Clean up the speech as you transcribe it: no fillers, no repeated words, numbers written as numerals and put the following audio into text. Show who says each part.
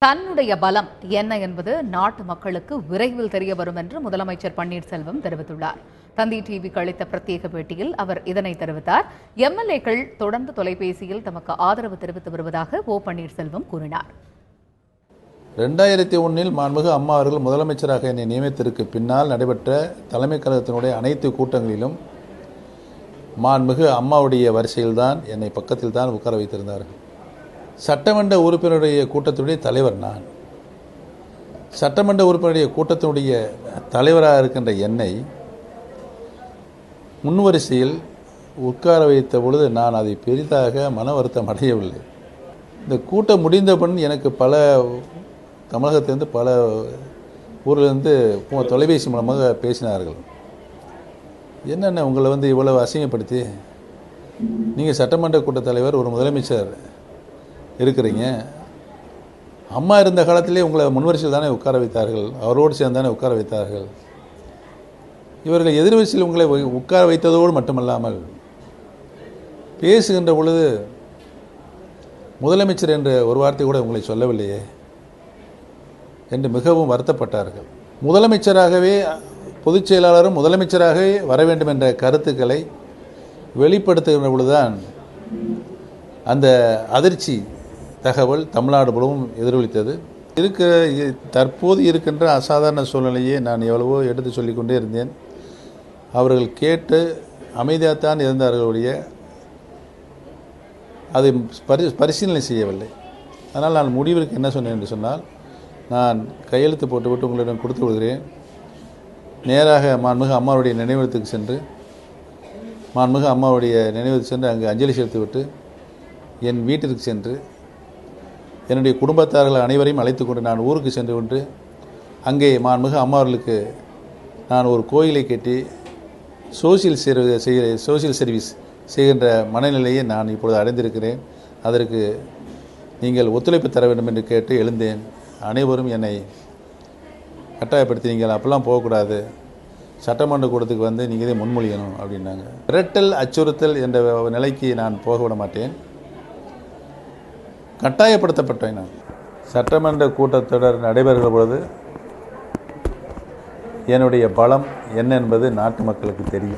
Speaker 1: தன்னுடைய பலம் என்ன என்பது நாட்டு மக்களுக்கு விரைவில் தெரிய வரும் என்று முதலமைச்சர் பன்னீர்செல்வம் தெரிவித்துள்ளார். தந்தி டிவிக்கு அளித்த பிரத்யேக பேட்டியில் அவர் இதனை தெரிவித்தார். எம்எல்ஏக்கள் தொடர்ந்து தொலைபேசியில் தமக்கு ஆதரவு தெரிவித்து வருவதாக ஓ பன்னீர்செல்வம் கூறினார்.
Speaker 2: 2001 மாண்புமிகு அம்மா அவர்கள் முதலமைச்சராக என்னை நியமித்ததற்கு பின்னால் நடைபெற்ற தலைமைக் கழகத்தினுடைய அனைத்து கூட்டங்களிலும் மாண்புமிகு அம்மாவுடைய வரிசையில்தான் என்னை பக்கத்தில் தான் உட்கார வைத்திருந்தார்கள். சட்டமன்ற உறுப்பினருடைய கூட்டத்தினுடைய தலைவர் நான். சட்டமன்ற உறுப்பினருடைய கூட்டத்தினுடைய தலைவராக இருக்கின்ற என்னை முன்வரிசையில் உட்கார வைத்த பொழுது நான் அதை பெரிதாக மன வருத்தம் அடையவில்லை. இந்த கூட்டம் முடிந்தபன் எனக்கு பல தமிழகத்திலிருந்து பல ஊரிலிருந்து தொலைபேசி மூலமாக பேசினார்கள். என்னென்ன உங்களை இவ்வளவு அசிங்கப்படுத்தி நீங்கள் சட்டமன்ற கூட்டத் தலைவர், ஒரு முதலமைச்சர் இருக்கிறீங்க, அம்மா இருந்த காலத்திலே உங்களை முன்வரிசையில் தானே உட்கார வைத்தார்கள், அவரோடு சேர்ந்து தானே உட்கார வைத்தார்கள். இவர்கள் எதிர்வரிசையில் உங்களை உட்கார வைத்ததோடு மட்டுமல்லாமல் பேசுகின்ற பொழுது முதலமைச்சர் என்ற ஒரு வார்த்தை கூட உங்களை சொல்லவில்லையே என்று மிகவும் வருத்தப்பட்டார்கள். முதலமைச்சராகவே பொதுச் செயலாளரும் முதலமைச்சராகவே வர வேண்டும் என்ற கருத்துக்களை வெளிப்படுத்துகின்ற பொழுதுதான் அந்த அதிர்ச்சி தகவல் தமிழ்நாடு முழுவதும் எதிரொலித்தது. தற்போது இருக்கின்ற அசாதாரண சூழ்நிலையை நான் எவ்வளவோ எடுத்து சொல்லிக்கொண்டே இருந்தேன். அவர்கள் கேட்டு அமைதியாகத்தான் இருந்தார்களுடைய அதை பரிசீலனை செய்யவில்லை. அதனால் நான் முடிவிற்கு என்ன சொன்னேன் என்று சொன்னால், நான் கையெழுத்து போட்டுவிட்டு உங்களிடம் கொடுத்து விடுகிறேன். நேராக மாண்புமிகு அம்மாவுடைய நினைவிடத்துக்கு சென்று மாண்புமிகு அம்மாவுடைய நினைவிடத்துக்கு சென்று அங்கு அஞ்சலி செலுத்திவிட்டு என் வீட்டிற்கு சென்று என்னுடைய குடும்பத்தார்கள் அனைவரையும் அழைத்து கொண்டு நான் ஊருக்கு சென்று கொண்டு அங்கே மாண்புமிகு அம்மாவர்களுக்கு நான் ஒரு கோயிலை கட்டி சோசியல் சர்வீஸ் செய்கின்ற மனநிலையை நான் இப்பொழுது அடைந்திருக்கிறேன். அதற்கு நீங்கள் ஒத்துழைப்பு தர வேண்டும் என்று கேட்டு எழுந்தேன். அனைவரும் என்னை கட்டாயப்படுத்தி, நீங்கள் அப்பெல்லாம் போகக்கூடாது, சட்டமன்ற கூட்டத்துக்கு நீங்கள் இதை முன்மொழியணும் அப்படின்னாங்க. மிரட்டல், அச்சுறுத்தல் என்ற நிலைக்கு நான் போக விட மாட்டேன். கட்டாயப்படுத்தப்பட்டேன். நான் சட்டமன்ற கூட்டத்தொடர் நடைபெறுகிற பொழுது என்னுடைய பலம் என்ன என்பது நாட்டு மக்களுக்கு தெரியும்.